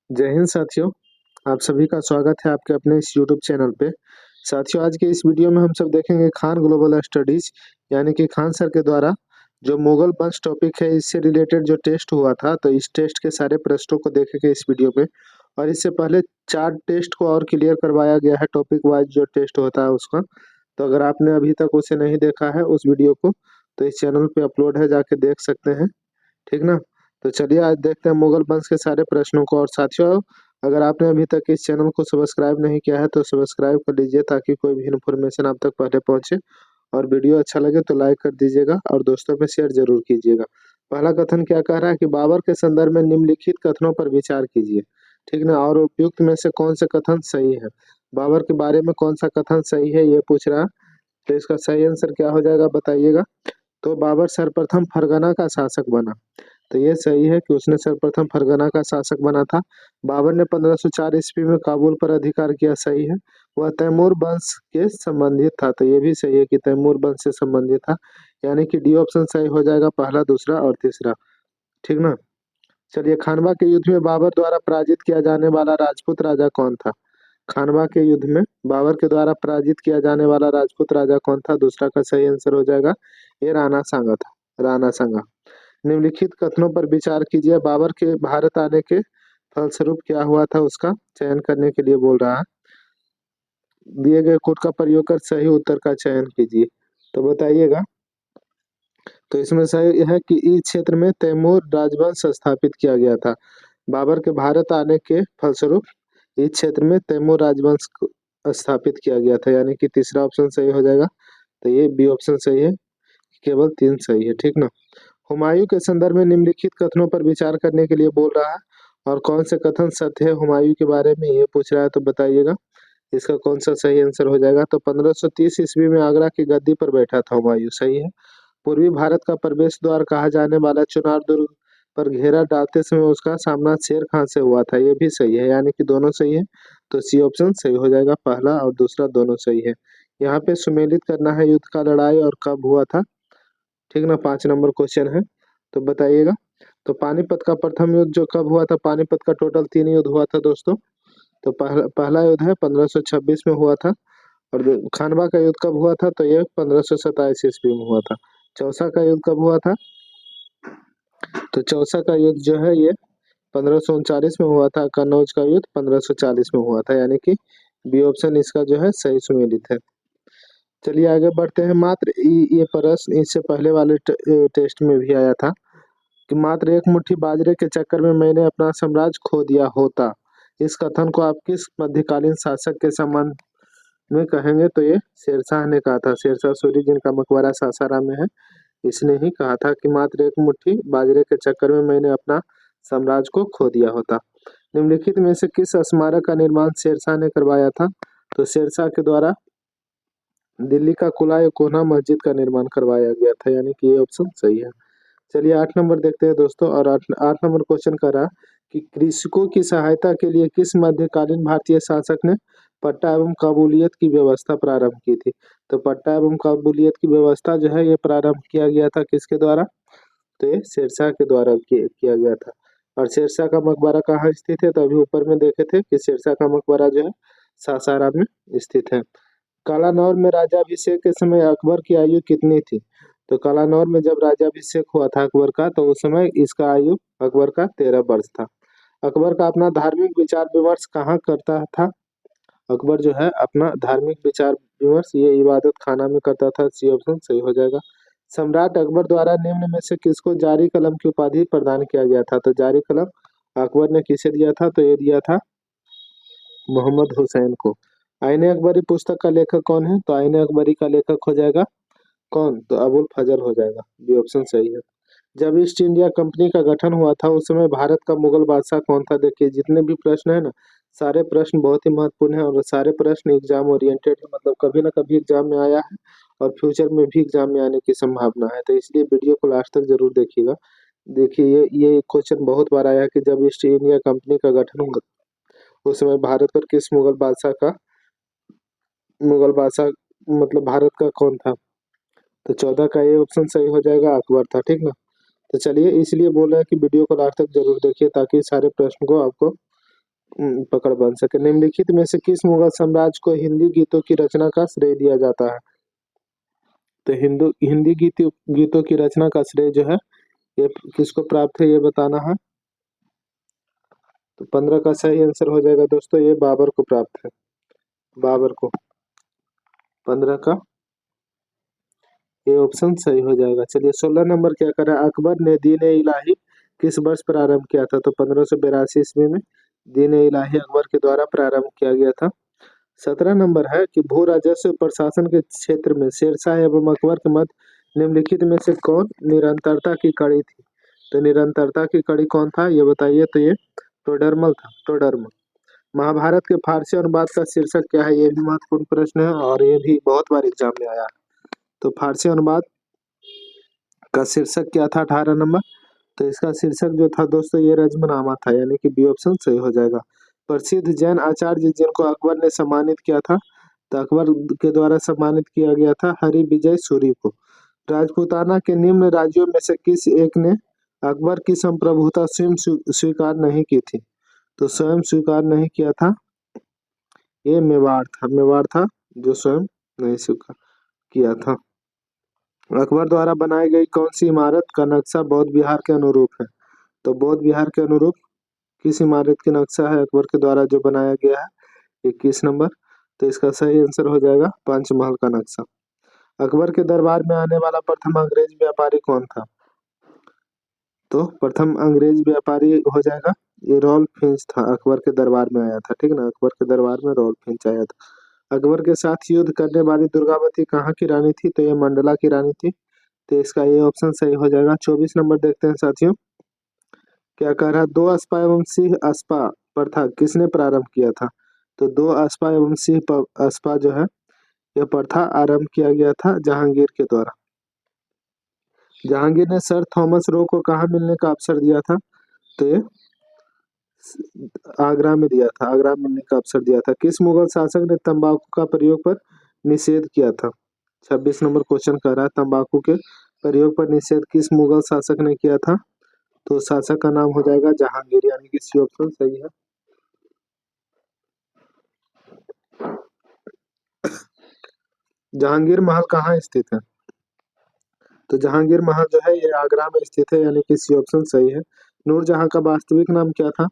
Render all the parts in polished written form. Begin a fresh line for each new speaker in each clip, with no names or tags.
जय हिंद साथियों। आप सभी का स्वागत है आपके अपने इस यूट्यूब चैनल पे। साथियों, आज के इस वीडियो में हम सब देखेंगे खान ग्लोबल स्टडीज यानी कि खान सर के द्वारा जो मुगल वंश टॉपिक है इससे रिलेटेड जो टेस्ट हुआ था, तो इस टेस्ट के सारे प्रश्नों को देखेंगे इस वीडियो में। और इससे पहले 4 टेस्ट को और क्लियर करवाया गया है, टॉपिक वाइज जो टेस्ट होता है उसका। तो अगर आपने अभी तक उसे नहीं देखा है उस वीडियो को, तो इस चैनल पे अपलोड है, जाके देख सकते हैं। ठीक ना। तो चलिए आज देखते हैं मुगल वंश के सारे प्रश्नों को। और साथियों, अगर आपने अभी तक इस चैनल को सब्सक्राइब नहीं किया है तो सब्सक्राइब कर लीजिए, ताकि कोई भी इन्फॉर्मेशन आप तक पहले पहुंचे। और वीडियो अच्छा लगे तो लाइक कर दीजिएगा और दोस्तों में शेयर जरूर कीजिएगा। पहला कथन क्या कह रहा है कि बाबर के संदर्भ में निम्नलिखित कथनों पर विचार कीजिए। ठीक ना। और उपयुक्त में से कौन से कथन सही है, बाबर के बारे में कौन सा कथन सही है, ये पूछ रहा है। तो इसका सही आंसर क्या हो जाएगा बताइएगा। तो बाबर सर्वप्रथम फरगना का शासक बना। तो ये सही है कि उसने सर्वप्रथम फरगना का शासक बना था। बाबर ने 1504 ईस्वी में काबुल पर अधिकार किया, सही है। वह तैमूर वंश के संबंधित था, तो ये भी सही है कि तैमूर वंश से संबंधित था। यानी कि डी ऑप्शन सही हो जाएगा, पहला, दूसरा और तीसरा। ठीक ना। चलिए, खानवा के युद्ध में बाबर द्वारा पराजित किया जाने वाला राजपूत राजा कौन था। खानवा के युद्ध में बाबर के द्वारा पराजित किया जाने वाला राजपूत राजा कौन था, दूसरा का सही आंसर हो जाएगा, ये राणा सांगा था, राणा सांगा। निम्नलिखित कथनों पर विचार कीजिए। बाबर के भारत आने के फलस्वरूप क्या हुआ था, उसका चयन करने के लिए बोल रहा है। दिए गए कोड का प्रयोग कर सही उत्तर का चयन कीजिए, तो बताइएगा। तो इसमें सही है कि इस क्षेत्र में तैमूर राजवंश स्थापित किया गया था। बाबर के भारत आने के फलस्वरूप इस क्षेत्र में तैमूर राजवंश को स्थापित किया गया था, यानी कि तीसरा ऑप्शन सही हो जाएगा। तो ये बी ऑप्शन सही है, केवल 3 सही है। ठीक ना। हुमायूं के संदर्भ में निम्नलिखित कथनों पर विचार करने के लिए बोल रहा है। और कौन से कथन सत्य है हुमायूं के बारे में, ये पूछ रहा है, तो बताइएगा इसका कौन सा सही आंसर हो जाएगा। तो 1530 ईस्वी में आगरा की गद्दी पर बैठा था हुमायूं, सही है। पूर्वी भारत का प्रवेश द्वार कहा जाने वाला चुनार दुर्ग पर घेरा डालते समय उसका सामना शेर खान से हुआ था, ये भी सही है, यानी कि दोनों सही है। तो सी ऑप्शन सही हो जाएगा, पहला और दूसरा दोनों सही है। यहाँ पे सुमेलित करना है युद्ध का लड़ाई और कब हुआ था। ठीक ना। 5 नंबर क्वेश्चन है, तो बताइएगा। तो पानीपत का प्रथम युद्ध जो कब हुआ था, पानीपत का टोटल 3 युद्ध हुआ था दोस्तों। तो पहला युद्ध है 1526 में हुआ था। और खानवा का युद्ध कब हुआ था, तो ये 1527 ईस्वी में हुआ था। चौसा का युद्ध कब हुआ था, तो चौसा का युद्ध जो है ये 1539 में हुआ था। कन्नौज का युद्ध 1540 में हुआ था, यानी कि बी ऑप्शन इसका जो है सही सुमेलित है। चलिए आगे बढ़ते हैं। मात्र ये प्रश्न इससे पहले वाले टेस्ट में भी आया था कि मात्र एक मुट्ठी बाजरे के चक्कर में मैंने अपना साम्राज्य खो दिया होता। इस कथन को आप किस मध्यकालीन शासक के संबंध में कहेंगे, तो ये शेरशाह ने कहा था। शेरशाह सूरी, जिनका मकबरा सासाराम में है, इसने ही कहा था कि मात्र एक मुट्ठी बाजरे के चक्कर में मैंने अपना साम्राज्य को खो दिया होता। निम्नलिखित में से किस स्मारक का निर्माण शेरशाह ने करवाया था, तो शेरशाह के द्वारा दिल्ली का कुलाय कोना मस्जिद का निर्माण करवाया गया था, यानी कि ये ऑप्शन सही है। चलिए 8 नंबर देखते हैं दोस्तों। और 8 नंबर क्वेश्चन कर रहा कि कृषकों की सहायता के लिए किस मध्यकालीन भारतीय शासक ने पट्टा एवं काबूलियत की व्यवस्था प्रारंभ की थी। तो पट्टा एवं काबूलियत की व्यवस्था जो है ये प्रारंभ किया गया था किसके द्वारा, तो ये शेरशाह के द्वारा किया गया था। और शेरशाह का मकबरा कहाँ स्थित है, तो अभी ऊपर में देखे थे कि शेरशाह का मकबरा जो है सासाराम में स्थित है। कालानौर में राज्याभिषेक के समय अकबर की आयु कितनी थी, तो कालानौर में जब राज्याभिषेक हुआ था अकबर का, तो उस समय इसका आयु अकबर का 13 वर्ष था। अकबर का अपना धार्मिक विचार विमर्श कहाँ करता था, अकबर जो है अपना धार्मिक विचार विमर्श ये इबादत खाना में करता था, सी ऑप्शन सही हो जाएगा। सम्राट अकबर द्वारा निम्न में से किसको जारी कलम की उपाधि प्रदान किया गया था, तो जारी कलम अकबर ने किसे दिया था, तो ये दिया था मोहम्मद हुसैन को। आईने अकबरी पुस्तक का लेखक कौन है, तो आईने अकबरी का लेखक हो जाएगा कौन, तो अबुल फजल हो जाएगा, बी ऑप्शन सही है। जब ईस्ट इंडिया कंपनी का गठन हुआ था उस समय भारत का मुगल बादशाह कौन था। देखिए जितने भी प्रश्न है ना, सारे प्रश्न बहुत ही महत्वपूर्ण है और सारे प्रश्न एग्जाम ओरिएंटेड है, मतलब कभी ना कभी एग्जाम में आया है और फ्यूचर में भी एग्जाम में आने की संभावना है। तो इसलिए वीडियो को लास्ट तक जरूर देखिएगा। देखिए ये क्वेश्चन बहुत बार आया है कि जब ईस्ट इंडिया कंपनी का गठन हुआ उस समय भारत पर किस मुगल बादशाह मतलब भारत का कौन था, तो 14 का ये ऑप्शन सही हो जाएगा, अकबर था। ठीक ना। तो चलिए इसलिए बोल रहे हैं कि वीडियो को लास्ट तक जरूर देखिए, ताकि सारे प्रश्न को आपको पकड़ बन सके। निम्नलिखित में से किस मुगल साम्राज्य को हिंदी गीतों की रचना का श्रेय दिया जाता है? तो हिंदी गीतों की रचना का श्रेय जो है ये किसको प्राप्त है, ये बताना है। तो 15 का सही आंसर हो जाएगा दोस्तों, ये बाबर को प्राप्त है, बाबर को। 15 का ये ऑप्शन सही हो जाएगा। चलिए 16 नंबर क्या कर रहा है, अकबर ने दीन ए इलाही किस वर्ष प्रारंभ किया था? तो 1582 ईस्वी में दीन ए इलाही अकबर के द्वारा प्रारंभ किया गया था। 17 नंबर है कि भू राजस्व प्रशासन के क्षेत्र में शेरशाह एवं अकबर के मध्य निम्नलिखित में से कौन निरंतरता की कड़ी थी? तो निरंतरता की कड़ी कौन था ये बताइए। तो ये टोडरमल था, टोडरमल। महाभारत के फारसी अनुवाद का शीर्षक क्या है? ये भी महत्वपूर्ण प्रश्न है और ये भी बहुत बार एग्जाम में आया है। तो फारसी अनुवाद का शीर्षक क्या था 18 नंबर? तो इसका शीर्षक जो था दोस्तों ये रज्मनामा था, यानी कि बी ऑप्शन सही हो जाएगा। प्रसिद्ध जैन आचार्य जिनको अकबर ने सम्मानित किया था, तो अकबर के द्वारा सम्मानित किया गया था हरि विजय सूरी को। राजपूताना के निम्न राज्यों में से किस एक ने अकबर की संप्रभुता स्वयं स्वीकार नहीं की थी? तो स्वयं स्वीकार नहीं किया था, ये मेवाड़ था, मेवाड़ था जो स्वयं नहीं स्वीकार किया था। अकबर द्वारा बनाई गई कौन सी इमारत का नक्शा बौद्ध विहार के अनुरूप है? तो बौद्ध विहार के अनुरूप किस इमारत की नक्शा है अकबर के द्वारा जो बनाया गया है? 21 नंबर। तो इसका सही आंसर हो जाएगा पंचमहल का नक्शा। अकबर के दरबार में आने वाला प्रथम अंग्रेज व्यापारी कौन था? तो प्रथम अंग्रेज व्यापारी हो जाएगा ये रॉल्फ फिंच था, अकबर के दरबार में आया था, ठीक ना, अकबर के दरबार में रॉल्फ फिंच आया था। अकबर के साथ युद्ध करने वाली दुर्गावती कहाँ की रानी थी? तो ये मंडला की रानी थी। तो इसका ये ऑप्शन सही हो जाएगा। 24 नंबर देखते हैं साथियों, क्या कह रहा है, दो अस्पा एवं सिंह अस्पा प्रथा किसने प्रारंभ किया था? तो दो अस्पा एवं सिंह अस्पा जो है यह प्रथा आरंभ किया गया था जहांगीर के द्वारा। जहांगीर ने सर थॉमस रो को कहाँ मिलने का अवसर दिया था? तो ये आगरा में दिया था, आगरा में मिलने का अवसर दिया था। किस मुगल शासक ने तंबाकू का प्रयोग पर निषेध किया था? 26 नंबर क्वेश्चन कर रहा है, तंबाकू के प्रयोग पर निषेध किस मुगल शासक ने किया था? तो शासक का नाम हो जाएगा जहांगीर, यानी कि सी ऑप्शन सही है। जहांगीर महल कहाँ स्थित है? तो जहांगीर महल जो है ये आगरा में स्थित है, यानी कि सी ऑप्शन सही है। नूरजहां का वास्तविक नाम क्या था?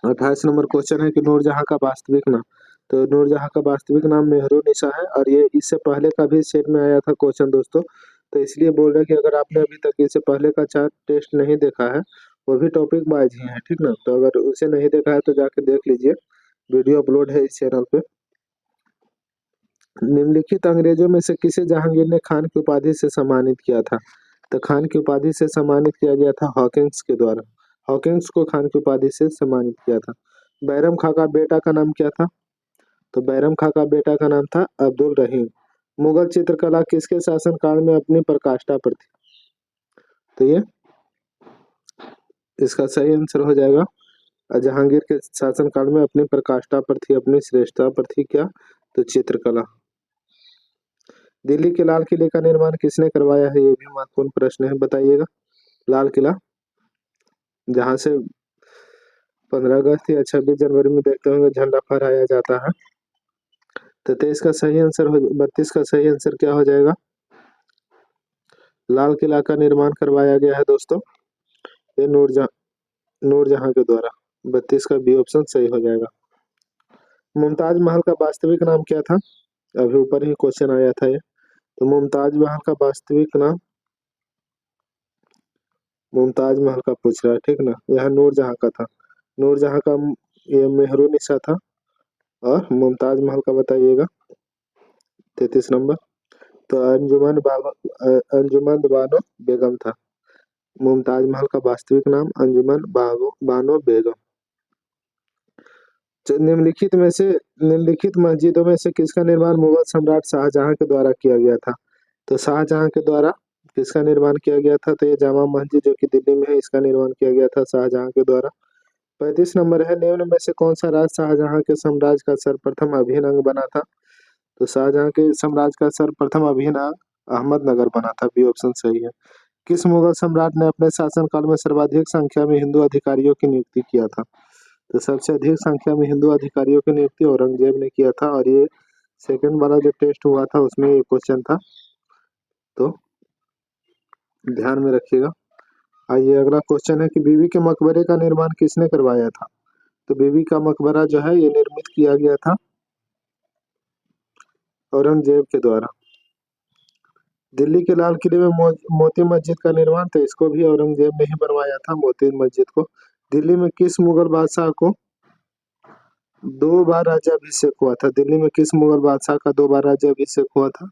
28 नंबर क्वेश्चन है कि नूरजहां का वास्तविक नाम। तो नूरजहां का वास्तविक नाम मेहरुनिसा है और ये इससे पहले का भी सेट में आया था क्वेश्चन दोस्तों। तो इसलिए बोल रहे हैं कि अगर आपने अभी तक इससे पहले का चार्ट टेस्ट नहीं देखा है, वो भी टॉपिक वाइज ही है, ठीक ना। तो अगर उसे नहीं देखा है तो जाके देख लीजिए, वीडियो अपलोड है इस चैनल पे। निम्नलिखित अंग्रेजों में से किसे जहांगीर ने खान की उपाधि से सम्मानित किया था? तो खान की उपाधि से सम्मानित किया गया था हॉकिंस के द्वारा। हॉकिंस को खान की उपाधि से सम्मानित किया था। बैरम खां का बेटा का नाम क्या था? तो बैरम खां का बेटा का नाम था अब्दुल रहीम। मुगल चित्रकला किसके शासनकाल में अपनी पराकाष्ठा पर थी? तो ये इसका सही आंसर हो जाएगा जहांगीर के शासनकाल में अपनी पराकाष्ठा पर थी, अपनी श्रेष्ठता पर थी क्या? तो चित्रकला। दिल्ली के लाल किले का निर्माण किसने करवाया है? ये भी महत्वपूर्ण प्रश्न है, बताइएगा। लाल किला जहाँ से 15 अगस्त या 26 जनवरी में देखते होंगे झंडा फहराया जाता है। तो 23 का सही आंसर हो 32 का सही आंसर क्या हो जाएगा? लाल किला का निर्माण करवाया गया है दोस्तों ये नूरजहां के द्वारा। 32 का बी ऑप्शन सही हो जाएगा। मुमताज महल का वास्तविक नाम क्या था? अभी ऊपर ही क्वेश्चन आया था ये। तो मुमताज महल का वास्तविक नाम, मुमताज महल का पूछ रहा है, ठीक ना। यह नूरजहां का था, नूरजहां का ये मेहरुनिसा था। और मुमताज महल का बताइएगा 33 नंबर। तो अंजुमन बानो बेगम था। मुमताज महल का वास्तविक नाम अंजुमन बानो बेगम। निम्नलिखित मस्जिदों में से किसका निर्माण मुगल सम्राट शाहजहां के द्वारा किया गया था? तो शाहजहां के द्वारा किसका निर्माण किया गया था? तो ये जामा मस्जिद जो कि दिल्ली में है, इसका निर्माण किया गया था शाहजहां के द्वारा। 35 नंबर है, निम्न में से कौन सा राज शाहजहां के साम्राज्य का सर्वप्रथम अभिन्न अंग बना था? तो शाहजहां के साम्राज्य का सर्वप्रथम अभिन्न अंग अहमदनगर बना था, बी ऑप्शन सही है। किस मुगल सम्राट ने अपने शासनकाल में सर्वाधिक संख्या में हिंदू अधिकारियों की नियुक्ति किया था? तो सबसे अधिक संख्या में हिंदू अधिकारियों की नियुक्ति औरंगजेब ने किया था, और ये सेकंड वाला जो टेस्ट हुआ था उसमें ये क्वेश्चन था, तो ध्यान में रखिएगा। आइए अगला क्वेश्चन है कि बीबी के मकबरे का निर्माण किसने करवाया था। तो बीबी का मकबरा जो है ये निर्मित किया गया था औरंगजेब के द्वारा। दिल्ली के लाल किले में मोती मस्जिद का निर्माण, तो इसको भी औरंगजेब ने ही बनवाया था मोती मस्जिद को। दिल्ली में किस मुगल बादशाह को 2 बार राज्याभिषेक हुआ था। दिल्ली में किस मुगल बादशाह का 2 बार राज्याभिषेक हुआ था।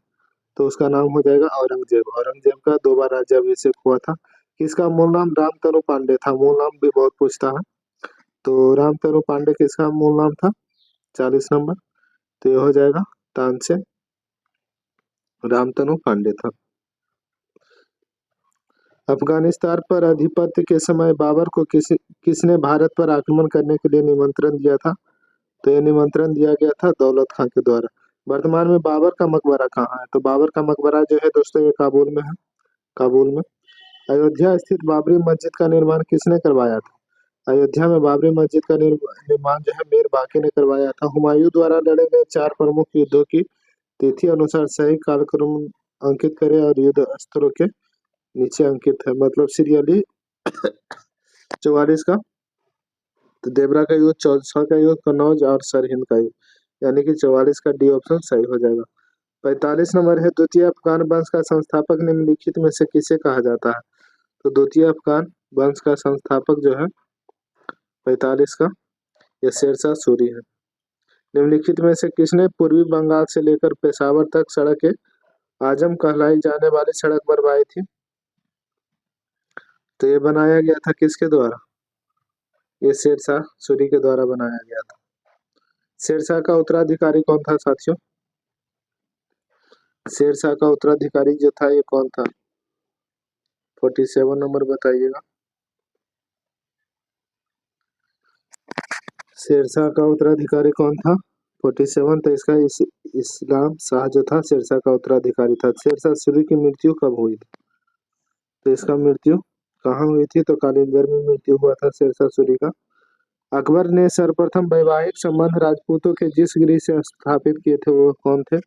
तो उसका नाम हो जाएगा औरंगजेब। औरंगजेब का 2 बार राज्याभिषेक हुआ था। किसका मूल नाम रामतनु पांडे था। मूल नाम भी बहुत पूछता है। तो रामतनु पांडे किसका मूल नाम था। 40 नंबर। तो ये हो जाएगा तानसेन रामतनु पांडे था। अफगानिस्तान पर आधिपत्य के समय बाबर को किसने भारत पर आक्रमण करने के लिए निमंत्रण दिया था। तो ये निमंत्रण दिया गया था दौलत खां के द्वारा। वर्तमान में बाबर का मकबरा कहाँ है। तो बाबर का मकबरा जो है दोस्तों ये काबुल में है। काबुल में। अयोध्या स्थित बाबरी मस्जिद का निर्माण किसने करवाया था। अयोध्या में बाबरी मस्जिद का निर्माण जो है मीर बाकी ने करवाया था। हुमायूं द्वारा लड़े गए 4 प्रमुख युद्धों की तिथि अनुसार सही कालक्रम अंकित करें, और युद्ध अस्त्रों के नीचे अंकित है, मतलब सीरियली 44 का। तो देवरा का युद्ध, 1400 का युद्ध, कन्नौज और सरहिंद का युद्ध, यानी कि 44 का डी ऑप्शन सही हो जाएगा। 45 नंबर है द्वितीय अफगान वंश का संस्थापक निम्नलिखित में से किसे कहा जाता है। तो द्वितीय अफगान वंश का संस्थापक जो है 45 का यह शेरशाह सूरी है। निम्नलिखित में से किसने पूर्वी बंगाल से लेकर पेशावर तक सड़क आजम कहलाई जाने वाली सड़क बनवाई थी। तो ये बनाया गया था किसके द्वारा। ये शेरशाह सूरी के द्वारा बनाया गया था। शेरशाह का उत्तराधिकारी कौन था साथियों। शेरशाह का उत्तराधिकारी जो था ये कौन था। 47 नंबर बताइएगा। शेरशाह का उत्तराधिकारी कौन था। 47। तो इसका इस्लाम शाह जो था शेरशाह का उत्तराधिकारी था। शेरशाह सूरी की मृत्यु कब हुई थी। तो इसका मृत्यु कहाँ हुई थी। तो कालिंजर में मृत्यु हुआ था शेरशाह सूरी का। अकबर ने सर्वप्रथम वैवाहिक संबंध राजपूतों के जिस गृह से स्थापित किए थे वो कौन थे।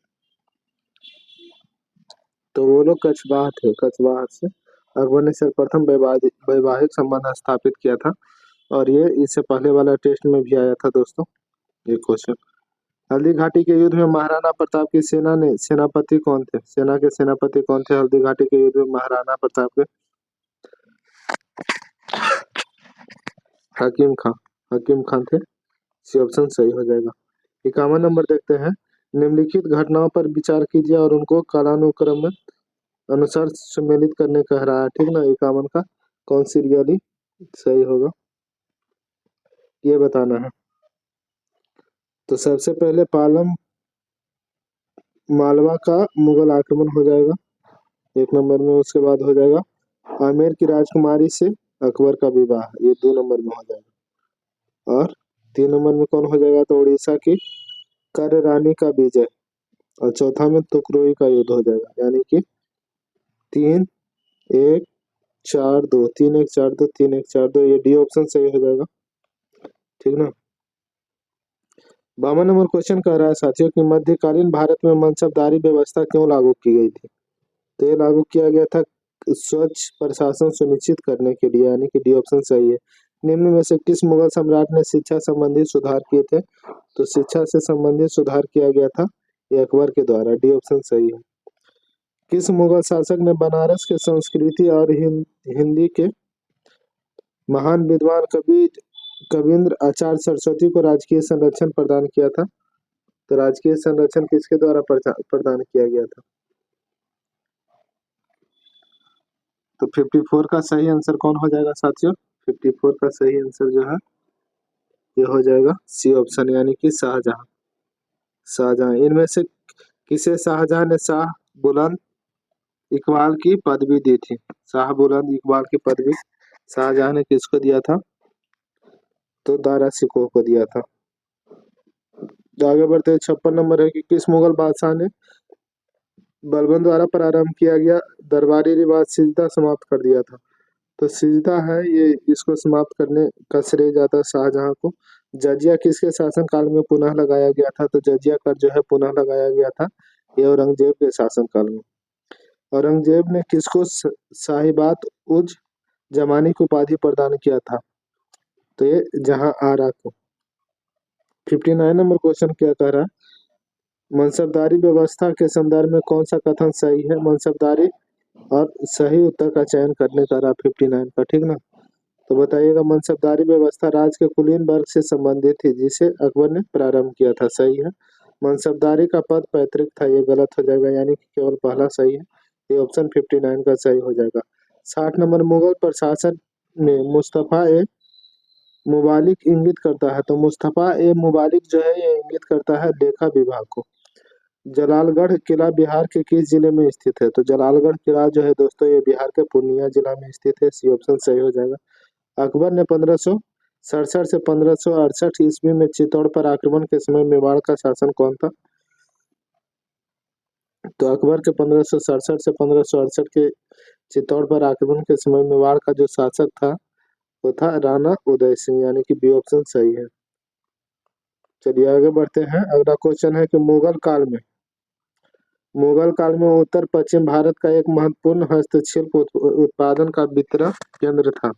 तो वो लोग कछवाह थे। कछवाह से अकबर ने सर्वप्रथम वैवाहिक संबंध स्थापित किया था, और ये इससे पहले वाला टेस्ट में भी आया था दोस्तों ये क्वेश्चन। हल्दी घाटी के युद्ध में महाराणा प्रताप की सेनापति कौन थे। सेना के सेनापति कौन थे हल्दी घाटी के युद्ध में महाराणा प्रताप के। हकीम खान। हकीम खान थे। सी ऑप्शन सही हो जाएगा। 51 नंबर देखते हैं। निम्नलिखित घटनाओं पर विचार कीजिए और उनको कालानुक्रम में अनुसार सम्मिलित करने कह रहा है, ठीक ना। 51 का कौन सी रियली सही होगा ये बताना है। तो सबसे पहले पालम मालवा का मुगल आक्रमण हो जाएगा 1 नंबर में। उसके बाद हो जाएगा आमेर की राजकुमारी से अकबर का विवाह, ये 2 नंबर में हो जाएगा। और 3 नंबर में कौन हो जाएगा। तो उड़ीसा की कर रानी का विजय, और चौथा में तुकरोई का युद्ध हो जाएगा, यानी कि 3-1-4-2 3-1-4-2 3-1-4-2 ये डी ऑप्शन सही हो जाएगा, ठीक ना। 52 नंबर क्वेश्चन कह रहा है साथियों कि मध्यकालीन भारत में मनसबदारी व्यवस्था क्यों लागू की गई थी। तो ये लागू किया गया था स्वच्छ प्रशासन सुनिश्चित करने के लिए, यानी कि डी ऑप्शन सही है। निम्न में से किस मुगल सम्राट ने शिक्षा संबंधी सुधार किए थे। तो शिक्षा से संबंधित सुधार किया गया था ये अकबर के द्वारा, डी ऑप्शन सही है। किस मुगल शासक ने बनारस के संस्कृति और हिंदी के महान विद्वान कविंद्र आचार्य सरस्वती को राजकीय संरक्षण प्रदान किया था। तो राजकीय संरक्षण किसके द्वारा प्रदान किया गया था। तो 54 का सही आंसर कौन हो जाएगा साथियों। 54 का सही आंसर जो है ये हो जाएगा सी ऑप्शन, यानी कि शाहजहां। शाहजहां। इनमें से किसे शाहजहां ने शाह बुलंद इकबाल की पदवी दी थी। शाह बुलंद इकबाल की पदवी शाहजहां ने किसको दिया था। तो दारा सिकोह को दिया था। तो आगे बढ़ते 56 नंबर है कि किस मुगल बादशाह ने बलबन द्वारा प्रारंभ किया गया दरबारी रिवाज सीधा समाप्त कर दिया था। तो सीधा है ये, इसको समाप्त करने का श्रेय जाता है शाहजहां को। जजिया किसके शासनकाल में पुनः लगाया गया था? तो जजिया कर जो है पुनः लगाया गया था ये औरंगजेब के शासनकाल में। औरंगजेब ने किसको साहिबात उज जमानी की उपाधि प्रदान किया था? तो ये जहां आरा को। 59 नंबर क्वेश्चन क्या कह रहा है? मनसबदारी व्यवस्था के संदर्भ में कौन सा कथन सही है? मनसबदारी और सही उत्तर का चयन करने का रहा 59 का, ठीक ना। तो बताइएगा, मनसबदारी व्यवस्था राज्य के कुलीन वर्ग से संबंधित थी जिसे अकबर ने प्रारंभ किया था, सही है। मनसबदारी का पद पैतृक था, ये गलत हो जाएगा, यानी कि केवल पहला सही है, ये ऑप्शन 59 का सही हो जाएगा। 60 नंबर, मुगल प्रशासन में मुस्तफा ए मुबालिक इंगित करता है। तो मुस्तफा ए मुबालिक जो है ये इंगित करता है लेखा विभाग को। जलालगढ़ किला बिहार के किस जिले में स्थित है? तो जलालगढ़ किला जो है दोस्तों ये बिहार के पूर्णिया जिला में स्थित है, सी ऑप्शन सही हो जाएगा। अकबर ने 1567 से 1568 ईस्वी में चित्तौड़ पर आक्रमण के समय मेवाड़ का शासन कौन था? तो अकबर के 1567 से 1568 के चित्तौड़ पर आक्रमण के समय मेवाड़ का जो शासक था वो था राणा उदय सिंह, यानी कि बी ऑप्शन सही है। चलिए आगे बढ़ते हैं। अगला क्वेश्चन है कि मुगल काल में उत्तर पश्चिम भारत का एक महत्वपूर्ण हस्तशिल्प उत्पादन का वितरण केंद्र था।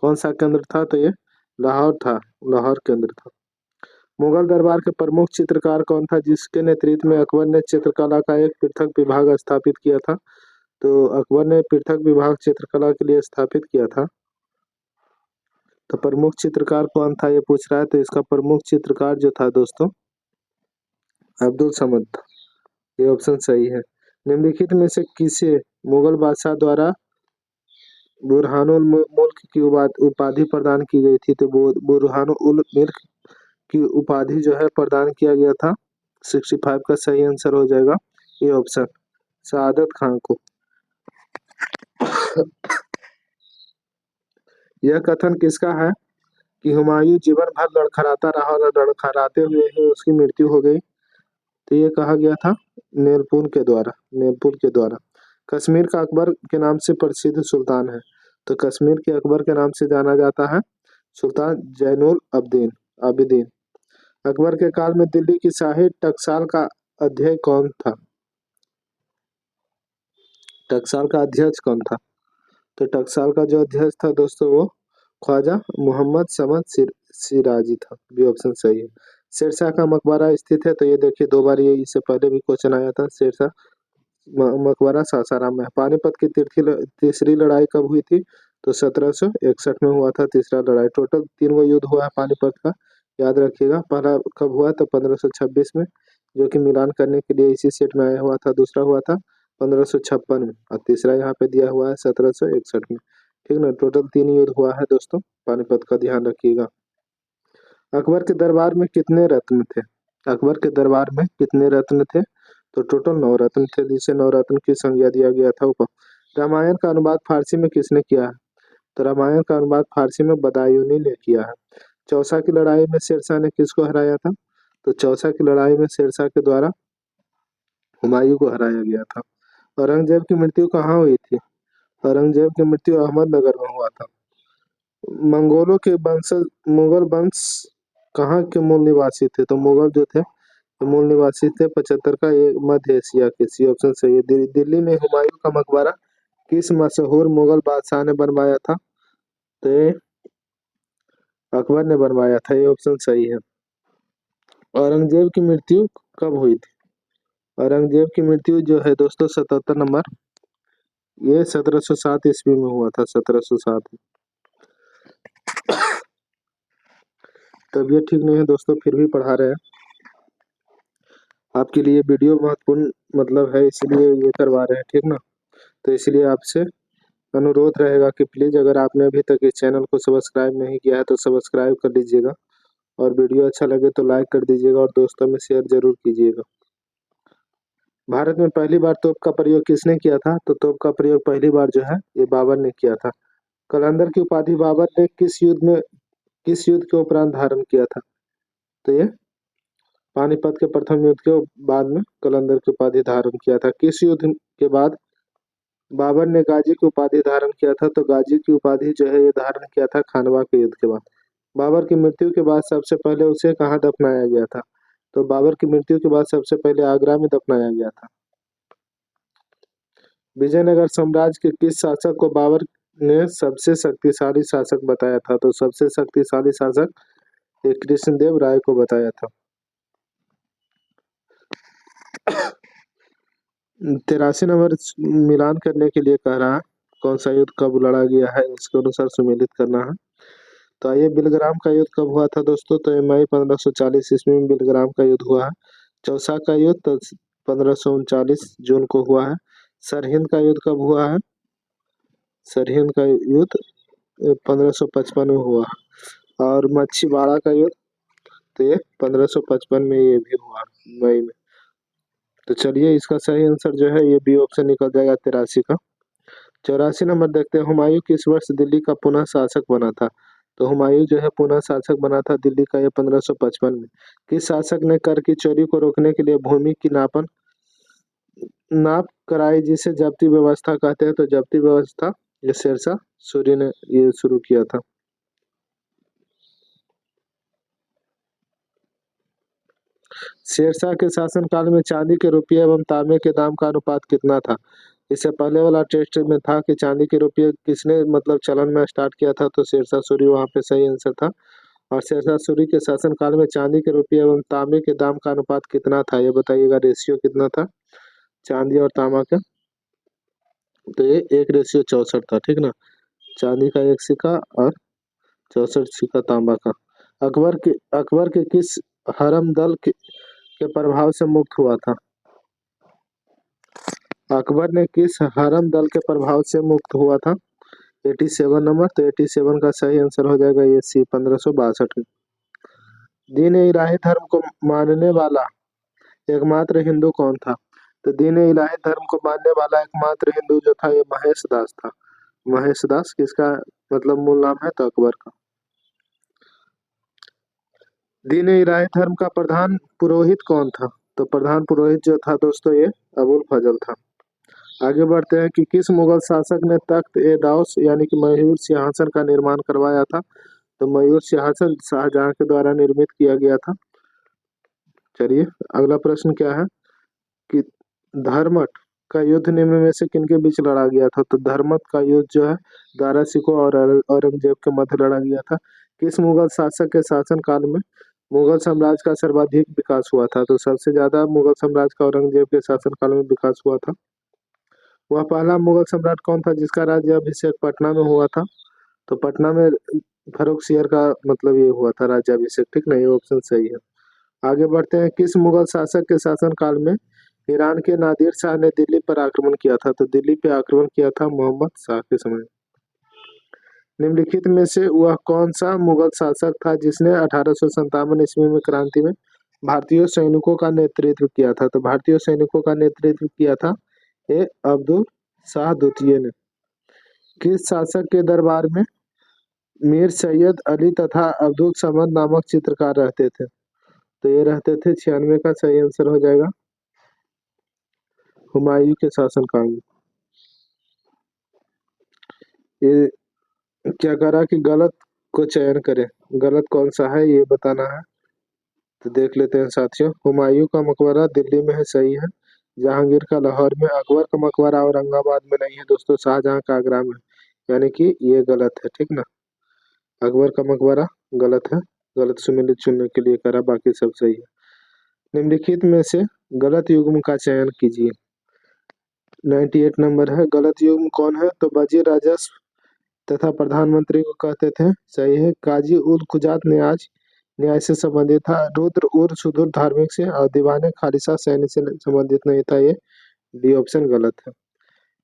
कौन सा केंद्र था? तो ये लाहौर था, लाहौर केंद्र था। मुगल दरबार के प्रमुख चित्रकार कौन था जिसके नेतृत्व में अकबर ने चित्रकला का एक पृथक विभाग स्थापित किया था? तो अकबर ने पृथक विभाग चित्रकला के लिए स्थापित किया था। तो प्रमुख चित्रकार कौन था ये पूछ रहा है, तो इसका प्रमुख चित्रकार जो था दोस्तों अब्दुल समद था, ये ऑप्शन सही है। निम्नलिखित में से किसे मुगल बादशाह द्वारा बुरहानुल मुल्क की उपाधि प्रदान की गई थी? तो बुरहानुल मुल्क की उपाधि जो है प्रदान किया गया था, 65 का सही आंसर हो जाएगा ये ऑप्शन, सआदत खान को। यह कथन किसका है कि हुमायूं जीवन भर लड़खड़ाता रहा और लड़खड़ाते हुए ही उसकी मृत्यु हो गई? तो ये कहा गया था नेलपुर के द्वारा। कश्मीर का अकबर के नाम से प्रसिद्ध सुल्तान है। तो कश्मीर के अकबर के नाम से जाना जाता है सुल्तान जैनुल आबिदीन। अकबर के काल में दिल्ली की शाही टकसाल का अध्यक्ष कौन था? टकसाल का अध्यक्ष कौन था? तो टकसाल का जो अध्यक्ष था दोस्तों वो ख्वाजा मोहम्मद समद सिराजी था, भी ऑप्शन सही है। शेरशाह का मकबरा स्थित है, तो ये देखिए 2 बार ये इससे पहले भी क्वेश्चन आया था। शेरशाह मकबरा सासाराम में। पानीपत की तीसरी लड़ाई कब हुई थी? तो 1761 में हुआ था तीसरा लड़ाई। टोटल 3 गो युद्ध हुआ है पानीपत का, याद रखिएगा। पहला कब हुआ? तो 1526 में, जो कि मिलान करने के लिए इसी सेट में आया हुआ था। दूसरा हुआ था 1556 में और तीसरा यहाँ पे दिया हुआ है 1761 में, ठीक ना। टोटल 3 युद्ध हुआ है दोस्तों पानीपत का, ध्यान रखिएगा। अकबर के दरबार में कितने रत्न थे? अकबर के दरबार में कितने रत्न थे? तो टोटल 9 रत्न थे, जिसे 9 रत्न की संज्ञा दिया गया था ऊपर। रामायण का अनुवाद फारसी में किसने किया है? तो रामायण का अनुवाद फारसी में बदायूनी ने किया है। चौसा की लड़ाई में शेरशाह ने किसको हराया था? तो चौसा की लड़ाई में शेरशाह के द्वारा हुमायूं को हराया गया था। औरंगजेब की मृत्यु कहाँ हुई थी? औरंगजेब की मृत्यु अहमदनगर में हुआ था। मंगोलों के वंशज मुगल वंश कहाँ के मूल निवासी थे? तो मुगल जो थे तो मूल निवासी थे 75 का ये मध्य एशिया के, सी ऑप्शन सही है। दिल्ली में हुमायूं का मकबरा किस मशहूर मुगल बादशाह ने बनवाया था? तो ये अकबर ने बनवाया था, ये ऑप्शन सही है। औरंगजेब की मृत्यु कब हुई थी? औरंगजेब की मृत्यु जो है दोस्तों 77 नंबर, ये 1707 ईस्वी में हुआ था, 1707 में। तबीयत ठीक नहीं है दोस्तों, फिर भी पढ़ा रहे हैं आपके लिए। वीडियो महत्वपूर्ण मतलब है इसलिए ये करवा रहे हैं, ठीक ना। तो इसलिए आपसे अनुरोध रहेगा कि प्लीज अगर आपने अभी तक इस चैनल को सब्सक्राइब नहीं किया है तो सब्सक्राइब कर लीजिएगा, और वीडियो अच्छा लगे तो लाइक कर दीजिएगा और दोस्तों में शेयर जरूर कीजिएगा। भारत में पहली बार तोप का प्रयोग किसने किया था? तो तोप का प्रयोग पहली बार जो है ये बाबर ने किया था। कलंदर की उपाधि बाबर ने किस युद्ध के उपरांत धारण किया था? तो ये पानीपत के प्रथम युद्ध के बाद में कलंदर की उपाधि धारण किया था। किस युद्ध के बाद बाबर ने गाजी की उपाधि धारण किया था, तो गाजी की उपाधि जो है ये धारण किया था खानवा के युद्ध के बाद। बाबर की मृत्यु के बाद सबसे पहले उसे कहाँ दफनाया गया था? तो बाबर की मृत्यु के बाद सबसे पहले आगरा में दफनाया गया था। विजयनगर साम्राज्य के किस शासक को बाबर ने सबसे शक्तिशाली शासक बताया था? तो सबसे शक्तिशाली शासक ये कृष्णदेव राय को बताया था। 83 नंबर मिलान करने के लिए कह रहा है, कौन सा युद्ध कब लड़ा गया है इसके अनुसार सुमेलित करना है। तो आइए, बिलग्राम का युद्ध कब हुआ था दोस्तों? तो ये मई 1540 ईस्वी में बिलग्राम का युद्ध हुआ है। चौसा का युद्ध तो 1539 जून को हुआ है। सरहिंद का युद्ध कब हुआ है? सरहिंद का युद्ध 1555 में हुआ है। और मच्छीवाड़ा का युद्ध तो ये 1555 में ये भी हुआ मई में। तो चलिए, इसका सही आंसर जो है ये बी ऑप्शन निकल जाएगा 83 का। 84 नंबर देखते हैं, हुमायूं किस वर्ष दिल्ली का पुनः शासक बना था? तो हुमायूं जो है पुनः शासक बना था दिल्ली का ये 1555 में। किस शासक ने कर की चोरी को रोकने के लिए भूमि की नाप कराई, जिसे जब्ती व्यवस्था कहते हैं? तो जब्ती व्यवस्था ये शेरशाह सूरी ने ये शुरू किया था। शेरशाह के शासनकाल में चांदी के रुपये एवं तांबे के दाम का अनुपात कितना था? इससे पहले वाला टेस्ट में था कि चांदी के रुपये किसने मतलब चलन में स्टार्ट किया था, तो शेरशाह सूरी वहां पे सही आंसर था। और शेरशाह सूरी के शासनकाल में चांदी के रुपये एवं तांबे के दाम का अनुपात कितना था, ये बताइएगा, रेशियो कितना था चांदी और तांबा का? तो ये 1:64 था, ठीक ना। चांदी का 1 सिक्का और 64 सिक्का तांबा का। अकबर के किस हरम दल के प्रभाव से मुक्त हुआ था? अकबर ने किस हरम दल के प्रभाव से मुक्त हुआ था? 87 नंबर। तो 87 का सही आंसर हो जाएगा ये सी, 1562। दीन इलाही धर्म को मानने वाला एकमात्र हिंदू कौन था? तो दीन इलाही धर्म को मानने वाला एकमात्र हिंदू जो था ये महेश दास था। महेश दास किसका मतलब मूल नाम है? तो अकबर का। दीन इलाही धर्म का प्रधान पुरोहित कौन था? तो प्रधान पुरोहित जो था दोस्तों ये अबुल फजल था। आगे बढ़ते हैं कि किस मुगल शासक ने तख्त ए दाऊस यानी कि मयूर सिंहासन का निर्माण करवाया था? तो मयूर सिंहासन शाहजहां के द्वारा निर्मित किया गया था। चलिए, अगला प्रश्न क्या है कि धर्मट का युद्ध निम्न में से किनके बीच लड़ा गया था? तो धर्मट का युद्ध जो है दारा सिकोह और औरंगजेब के मध्य लड़ा गया था। किस मुगल शासक के शासन काल में मुगल साम्राज्य का सर्वाधिक विकास हुआ था? तो सबसे ज्यादा मुगल साम्राज्य का औरंगजेब के शासन काल में विकास हुआ था। वह पहला मुगल सम्राट कौन था जिसका राज्य अभिषेक पटना में हुआ था? तो पटना में फर्रुखसियर का मतलब ये हुआ था राज्याभिषेक, ठीक ना, ये ऑप्शन सही है। आगे बढ़ते हैं, किस मुगल शासक के शासन काल में ईरान के नादिर शाह ने दिल्ली पर आक्रमण किया था? तो दिल्ली पे आक्रमण किया था मोहम्मद शाह के समय। निम्नलिखित में से वह कौन सा मुगल शासक था जिसने 1857 ईस्वी में क्रांति में भारतीय सैनिकों का नेतृत्व किया था? तो भारतीय सैनिकों का नेतृत्व किया था ये अब्दुल शाह द्वितीय ने। किस शासक के दरबार में मीर सैयद अली तथा अब्दुल समद नामक चित्रकार रहते थे? तो ये रहते थे 96 का सही आंसर हो जाएगा हुमायूं के शासनकाल में। ये क्या करा कि गलत को चयन करें, गलत कौन सा है ये बताना है। तो देख लेते हैं साथियों, हुमायूं का मकबरा दिल्ली में है, सही है। जहांगीर का लाहौर में, अकबर का मकबरा औरंगाबाद में नहीं है दोस्तों, शाहजहां का आगरा में, यानी कि ये गलत है, ठीक ना। अकबर का मकबरा गलत है, गलत सुमेलित चुनने के लिए करा, बाकी सब सही है। निम्नलिखित में से गलत युग्म का चयन कीजिए। 98 नंबर है, गलत युग्म कौन है? तो वजीर राजस्व तथा प्रधानमंत्री को कहते थे, सही है। काजी उल कुजात न्याय से संबंधित था। रुद्र उर सुदूर धार्मिक से, और दीवाने खालिसा सैन्य से संबंधित नहीं था, ये डी ऑप्शन गलत है।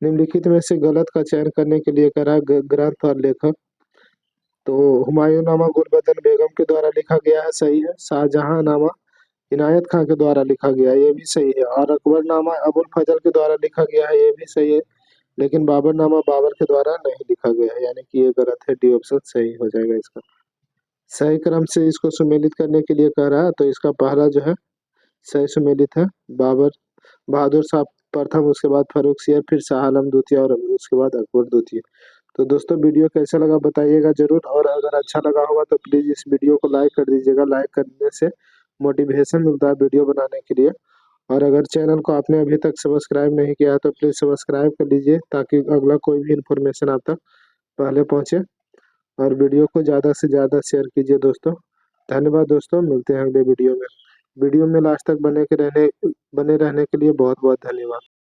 निम्नलिखित में से गलत का चयन करने के लिए करा ग्रंथ और लेखक। तो हुमायूं नामा गुलबदन बेगम के द्वारा लिखा गया है, सही है। शाहजहां नामा इनायत खां के द्वारा लिखा गया है, ये भी सही है। और अकबर नामा अबुल फजल के द्वारा लिखा गया है, ये भी सही है। लेकिन बाबर नामा बाबर के द्वारा नहीं लिखा गया है, यानी कि ये गलत है, डी ऑप्शन सही हो जाएगा इसका। सही क्रम से इसको सुमेलित करने के लिए कह रहा है, तो इसका पहला जो है सही सुमेलित है बाबर बहादुर शाह प्रथम, उसके बाद फर्रुखसियर, फिर शाह आलम द्वितीय और उसके बाद अकबर द्वितीय। तो दोस्तों वीडियो कैसा लगा बताइएगा जरूर, और अगर अच्छा लगा होगा तो प्लीज इस वीडियो को लाइक कर दीजिएगा। लाइक करने से मोटिवेशन मिलता है वीडियो बनाने के लिए। और अगर चैनल को आपने अभी तक सब्सक्राइब नहीं किया है तो प्लीज सब्सक्राइब कर लीजिए, ताकि अगला कोई भी इंफॉर्मेशन आप तक पहले पहुंचे। और वीडियो को ज़्यादा से ज़्यादा शेयर कीजिए दोस्तों। धन्यवाद दोस्तों, मिलते हैं अगले वीडियो में। वीडियो में लास्ट तक बने रहने के लिए बहुत बहुत धन्यवाद।